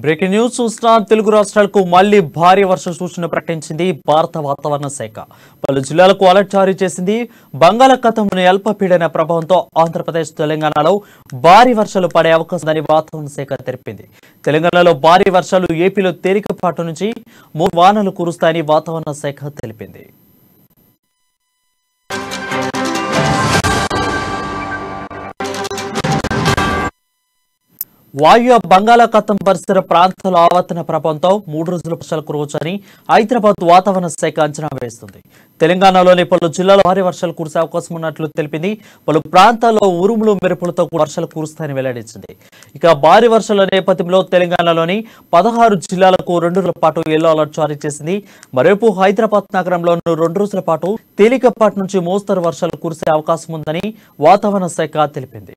Breaking news చూస్తున్న తెలుగు రాష్ట్రాలకు మళ్లీ భారీ వర్ష సూచన ప్రకటించింది భారత వాతావరణ శాఖ. పలు జిల్లాలకు అలర్ట్ జారీ చేసింది. బంగాళాఖాతంలోని అల్పపీడన ప్రభావంతో ఆంధ్రప్రదేశ్, తెలంగాణలో భారీ వర్షాలు పడే అవకాశం ఉందని వాతావరణ శాఖ తెలిపింది. తెలంగాణలో భారీ వర్షాలు, ఏపీలో తేలికపాటి నుంచి వానలు కురుస్తాయని వాతావరణ శాఖ తెలిపింది. వాయు బంగాళాఖాతం పరిసర ప్రాంతాల ఆవర్తన ప్రభావంతో 3 రోజుల వర్షాలు కురవచ్చని హైదరాబాద్ వాతావరణ శాఖ అంచనా వేస్తుంది. తెలంగాణలోని పలు జిల్లాల్లో భారీ వర్షాలు కురిసే అవకాశం ఉన్నట్లు తెలిపింది. పలు ప్రాంతాల్లో ఉరుములు, మెరుపులతో వర్షాలు కురుస్తాయని వెల్లడించింది. ఇక భారీ వర్షాల నేపథ్యంలో తెలంగాణలోని 16 జిల్లాలకు 2 రోజుల పాటు ఎల్లో అలర్ట్ జారీ చేసింది. మరోవైపు హైదరాబాద్ నగరంలోనూ 2 రోజుల పాటు తేలికపాటి నుంచి మోస్తరు వర్షాలు కురిసే అవకాశం ఉందని వాతావరణ శాఖ తెలిపింది.